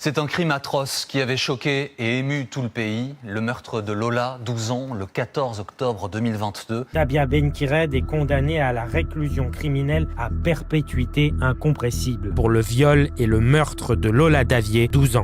C'est un crime atroce qui avait choqué et ému tout le pays. Le meurtre de Lola, 12 ans, le 14 octobre 2022. Dabia Ben-Kired est condamnée à la réclusion criminelle à perpétuité incompressible pour le viol et le meurtre de Lola Davier, 12 ans.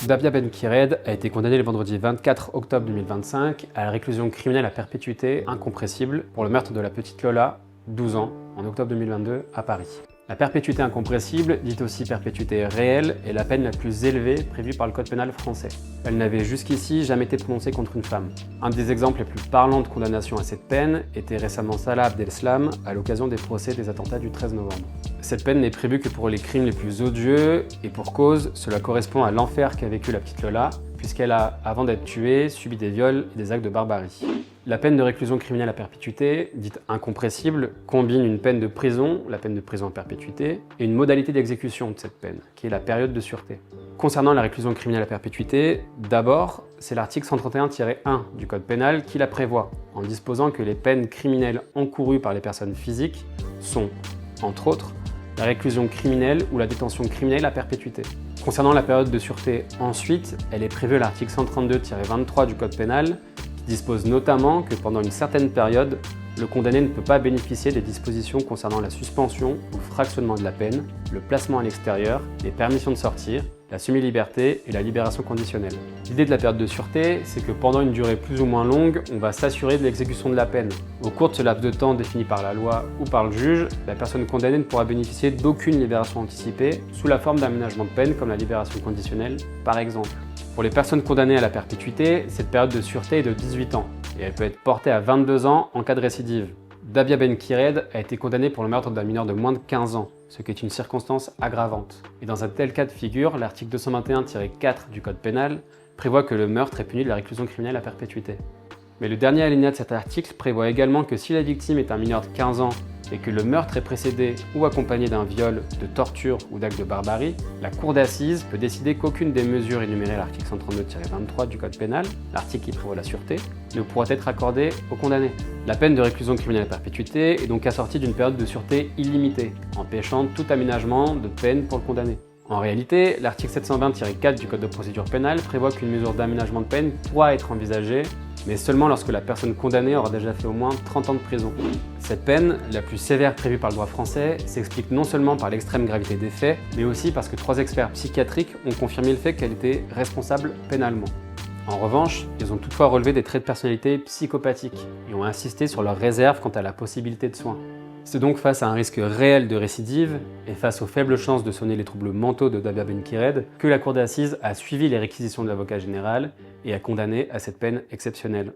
Dabia Ben-Kired a été condamnée le vendredi 24 octobre 2025 à la réclusion criminelle à perpétuité incompressible pour le meurtre de la petite Lola, 12 ans, en octobre 2022 à Paris. La perpétuité incompressible, dite aussi perpétuité réelle, est la peine la plus élevée prévue par le code pénal français. Elle n'avait jusqu'ici jamais été prononcée contre une femme. Un des exemples les plus parlants de condamnation à cette peine était récemment Salah Abdeslam à l'occasion des procès des attentats du 13 novembre. Cette peine n'est prévue que pour les crimes les plus odieux, et pour cause, cela correspond à l'enfer qu'a vécu la petite Lola, puisqu'elle a, avant d'être tuée, subi des viols et des actes de barbarie. La peine de réclusion criminelle à perpétuité, dite incompressible, combine une peine de prison, la peine de prison à perpétuité, et une modalité d'exécution de cette peine, qui est la période de sûreté. Concernant la réclusion criminelle à perpétuité, d'abord, c'est l'article 131-1 du Code pénal qui la prévoit, en disposant que les peines criminelles encourues par les personnes physiques sont, entre autres, la réclusion criminelle ou la détention criminelle à perpétuité. Concernant la période de sûreté, ensuite, elle est prévue à l'article 132-23 du Code pénal, qui dispose notamment que pendant une certaine période, le condamné ne peut pas bénéficier des dispositions concernant la suspension ou le fractionnement de la peine, le placement à l'extérieur, les permissions de sortir, la semi-liberté et la libération conditionnelle. L'idée de la période de sûreté, c'est que pendant une durée plus ou moins longue, on va s'assurer de l'exécution de la peine. Au cours de ce laps de temps défini par la loi ou par le juge, la personne condamnée ne pourra bénéficier d'aucune libération anticipée sous la forme d'aménagement de peine comme la libération conditionnelle, par exemple. Pour les personnes condamnées à la perpétuité, cette période de sûreté est de 18 ans et elle peut être portée à 22 ans en cas de récidive. Dabia Ben-Kired a été condamnée pour le meurtre d'un mineur de moins de 15 ans, ce qui est une circonstance aggravante. Et dans un tel cas de figure, l'article 221-4 du Code pénal prévoit que le meurtre est puni de la réclusion criminelle à perpétuité. Mais le dernier alinéa de cet article prévoit également que si la victime est un mineur de 15 ans et que le meurtre est précédé ou accompagné d'un viol, de torture ou d'acte de barbarie, la cour d'assises peut décider qu'aucune des mesures énumérées à l'article 132-23 du Code pénal, l'article qui prévoit la sûreté, ne pourra être accordée au condamné. La peine de réclusion criminelle à perpétuité est donc assortie d'une période de sûreté illimitée, empêchant tout aménagement de peine pour le condamné. En réalité, l'article 720-4 du Code de procédure pénale prévoit qu'une mesure d'aménagement de peine pourra être envisagée, mais seulement lorsque la personne condamnée aura déjà fait au moins 30 ans de prison. Cette peine, la plus sévère prévue par le droit français, s'explique non seulement par l'extrême gravité des faits, mais aussi parce que 3 experts psychiatriques ont confirmé le fait qu'elle était responsable pénalement. En revanche, ils ont toutefois relevé des traits de personnalité psychopathiques et ont insisté sur leur réserve quant à la possibilité de soins. C'est donc face à un risque réel de récidive et face aux faibles chances de sonner les troubles mentaux de Dabia Ben-Kired que la cour d'assises a suivi les réquisitions de l'avocat général et a condamné à cette peine exceptionnelle.